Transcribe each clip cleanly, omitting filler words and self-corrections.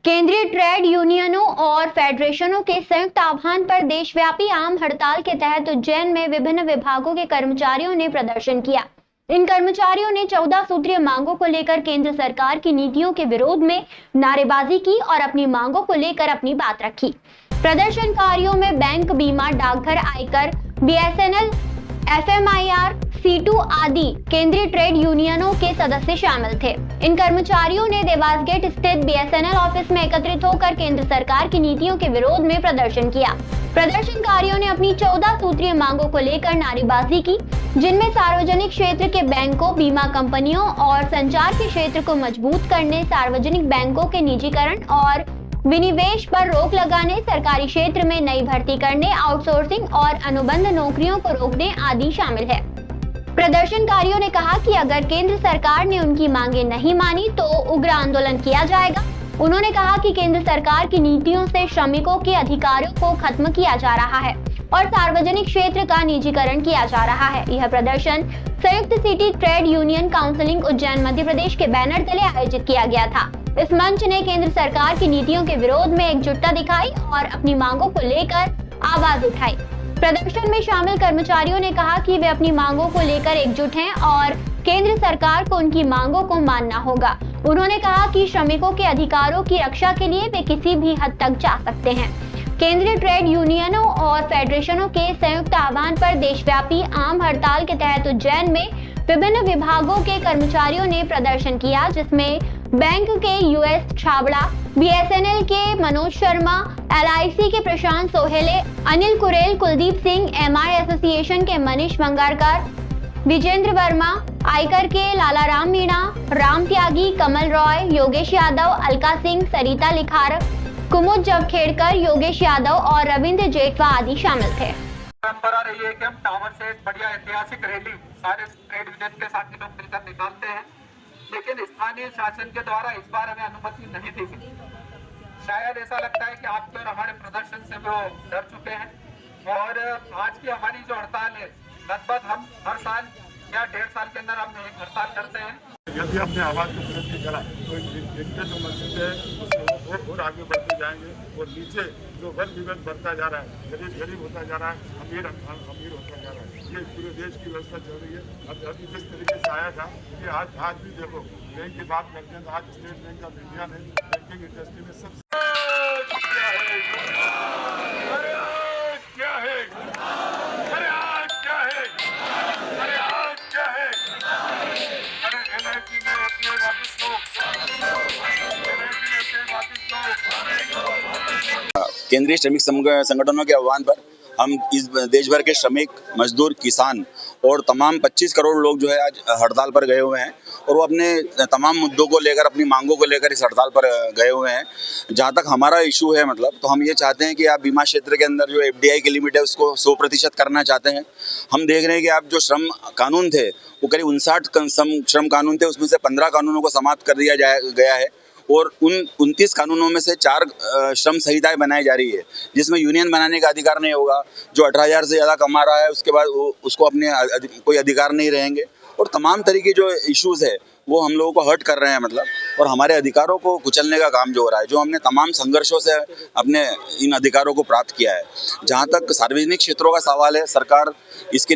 केंद्रीय ट्रेड यूनियनों और फेडरेशनों के संयुक्त आह्वान पर देशव्यापी आम हड़ताल के तहत उज्जैन में विभिन्न विभागों के कर्मचारियों ने प्रदर्शन किया। इन कर्मचारियों ने 14 सूत्रीय मांगों को लेकर केंद्र सरकार की नीतियों के विरोध में नारेबाजी की और अपनी मांगों को लेकर अपनी बात रखी। प्रदर्शनकारियों में बैंक, बीमा, डाकघर, आयकर, बीएसएनएल, एफएमआईआर, C2 आदि केंद्रीय ट्रेड यूनियनों के सदस्य शामिल थे। इन कर्मचारियों ने देवास गेट स्थित बीएसएनएल ऑफिस में एकत्रित होकर केंद्र सरकार की नीतियों के विरोध में प्रदर्शन किया। प्रदर्शनकारियों ने अपनी 14 सूत्रीय मांगों को लेकर नारेबाजी की, जिनमें सार्वजनिक क्षेत्र के बैंकों, बीमा कंपनियों और संचार के क्षेत्र को मजबूत करने, सार्वजनिक बैंकों के निजीकरण और विनिवेश पर रोक लगाने, सरकारी क्षेत्र में नई भर्ती करने, आउटसोर्सिंग और अनुबंध नौकरियों को रोकने आदि शामिल है। प्रदर्शनकारियों ने कहा कि अगर केंद्र सरकार ने उनकी मांगे नहीं मानी तो उग्र आंदोलन किया जाएगा। उन्होंने कहा कि केंद्र सरकार की नीतियों से श्रमिकों के अधिकारों को खत्म किया जा रहा है और सार्वजनिक क्षेत्र का निजीकरण किया जा रहा है। यह प्रदर्शन संयुक्त city trade union counselling Ujjain Madhya Pradesh के बैनर तले आयोजित किया गया था। इस मंच ने केंद्र सरकार की नीतियों के विरोध में एकजुटता दिखाई और अपनी मांगों को लेकर आवाज उठाई। प्रदर्शन में शामिल कर्मचारियों ने कहा कि वे अपनी मांगों को लेकर एकजुट हैं और केंद्र सरकार को उनकी मांगों को मानना होगा। उन्होंने कहा कि श्रमिकों के अधिकारों की रक्षा के लिए वे किसी भी हद तक जा सकते हैं। केंद्रीय ट्रेड यूनियनों और फेडरेशनों के संयुक्त आह्वान पर देशव्यापी आम हड़ताल के तहत उज्जैन में विभिन्न विभागों के कर्मचारियों ने प्रदर्शन किया, जिसमें बैंक के यूएस छाबड़ा, बीएसएनएल के मनोज शर्मा, एलआईसी के प्रशांत सोहेले, अनिल कुरेल, कुलदीप सिंह, एमआई एसोसिएशन के मनीष मंगारकर, विजेंद्र वर्मा, आयकर के लालाराम मीणा, राम त्यागी, कमल रॉय, योगेश यादव, अलका सिंह, सरिता लिखार, कुमुद जबखेड़कर, योगेश यादव और रविंद्र जेठवा आदि शामिल थे। परंपरा रही है कि हम टावर से एक बढ़िया ऐतिहासिक रैली सारे ट्रेड यूनियन के साथ लोग मिलकर निकालते हैं, लेकिन स्थानीय शासन के द्वारा इस बार हमें अनुमति नहीं दी गई। शायद ऐसा लगता है कि आपके और हमारे प्रदर्शन से वो डर चुके हैं और आज की हमारी जो हड़ताल है, लगभग हम हर साल या 1.5 साल के अंदर हम एक हड़ताल करते हैं। यदि हमने आवाज को बुलंद नहीं करा तो इनके जो मंसूबे है और आगे बढ़ते जाएंगे और नीचे जो वर्ग विभेद बढ़ता जा रहा है, गरीब होता जा रहा है, अमीर होता जा रहा है, ये पूरे देश की व्यवस्था चल रही है। अब अभी जिस तरीके से आया था कि आज भी देखो बैंक की बात करते हैं तो आज स्टेट बैंक ऑफ इंडिया ने बैंकिंग इंडस्ट्री में सबसे केंद्रीय श्रमिक संगठनों के आह्वान पर हम इस देश भर के श्रमिक, मजदूर, किसान और तमाम 25 करोड़ लोग जो है आज हड़ताल पर गए हुए हैं और वो अपने तमाम मुद्दों को लेकर, अपनी मांगों को लेकर इस हड़ताल पर गए हुए हैं। जहाँ तक हमारा इशू है तो हम ये चाहते हैं कि आप बीमा क्षेत्र के अंदर जो FDI की लिमिट है उसको 100% करना चाहते हैं। हम देख रहे हैं कि आप जो श्रम कानून थे वो करीब 59 श्रम कानून थे, उसमें से 15 कानूनों को समाप्त कर दिया गया है और उन 29 कानूनों में से 4 श्रम संहिताएं बनाई जा रही है, जिसमें यूनियन बनाने का अधिकार नहीं होगा। जो 18,000 से ज़्यादा कमा रहा है उसके बाद उसको अपने कोई अधिकार नहीं रहेंगे और तमाम तरीके जो इश्यूज़ है वो हम लोगों को हर्ट कर रहे हैं और हमारे अधिकारों को कुचलने का काम जो हो रहा है, जो हमने तमाम संघर्षों से अपने इन अधिकारों को प्राप्त किया है। जहाँ तक सार्वजनिक क्षेत्रों का सवाल है, सरकार इसका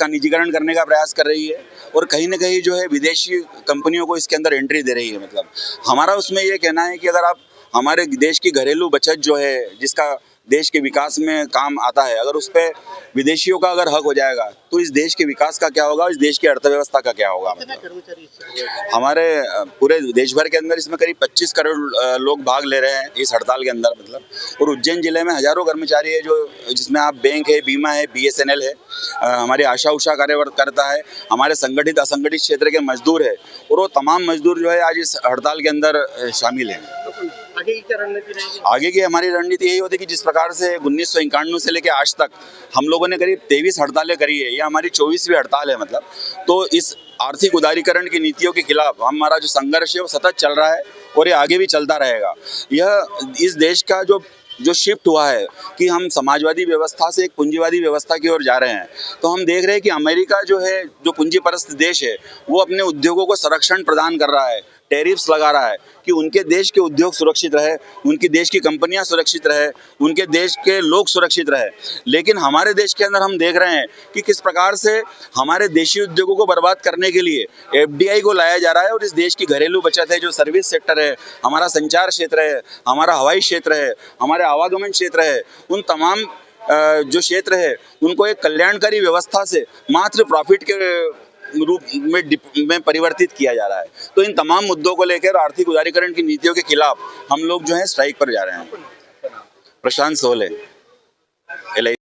निजीकरण करने का प्रयास कर रही है और कहीं ना कहीं जो है विदेशी कंपनियों को इसके अंदर एंट्री दे रही है। हमारा उसमें ये कहना है कि अगर आप हमारे देश की घरेलू बचत जो है, जिसका देश के विकास में काम आता है, अगर उस पर विदेशियों का अगर हक हो जाएगा तो इस देश के विकास का क्या होगा, इस देश की अर्थव्यवस्था का क्या होगा। हमारे पूरे देश भर के अंदर इसमें करीब 25 करोड़ लोग भाग ले रहे हैं इस हड़ताल के अंदर और उज्जैन जिले में हजारों कर्मचारी है, जिसमें आप बैंक है, बीमा है, BSNL है, हमारे आशा उषा कार्यकर्ता है, हमारे संगठित असंगठित क्षेत्र के मजदूर है और वो तमाम मजदूर जो है आज इस हड़ताल के अंदर शामिल हैं। आगे की क्या रणनीति रहेगी? आगे की हमारी रणनीति यही होती है कि जिस प्रकार से 1991 से लेकर आज तक हम लोगों ने करीब 23 हड़तालें करी है, ये हमारी 24वीं हड़ताल है। तो इस आर्थिक उदारीकरण की नीतियों के खिलाफ हमारा जो संघर्ष है वो सतत चल रहा है और ये आगे भी चलता रहेगा। यह इस देश का जो शिफ्ट हुआ है कि हम समाजवादी व्यवस्था से एक पूंजीवादी व्यवस्था की ओर जा रहे हैं, तो हम देख रहे हैं कि अमेरिका जो है, जो पूंजीपरस्त देश है, वो अपने उद्योगों को संरक्षण प्रदान कर रहा है, टैरिफ्स लगा रहा है कि उनके देश के उद्योग सुरक्षित रहे, उनकी देश की कंपनियां सुरक्षित रहे, उनके देश के लोग सुरक्षित रहे। लेकिन हमारे देश के अंदर हम देख रहे हैं कि किस प्रकार से हमारे देशी उद्योगों को बर्बाद करने के लिए FDI को लाया जा रहा है और इस देश की घरेलू बचत है, जो सर्विस सेक्टर है, हमारा संचार क्षेत्र है, हमारा हवाई क्षेत्र है, हमारे आवागमन क्षेत्र है, उन तमाम जो क्षेत्र है उनको एक कल्याणकारी व्यवस्था से मात्र प्रॉफिट के रूप में परिवर्तित किया जा रहा है। तो इन तमाम मुद्दों को लेकर आर्थिक उदारीकरण की नीतियों के खिलाफ हम लोग जो है स्ट्राइक पर जा रहे हैं। प्रशांत सोहले, LIC।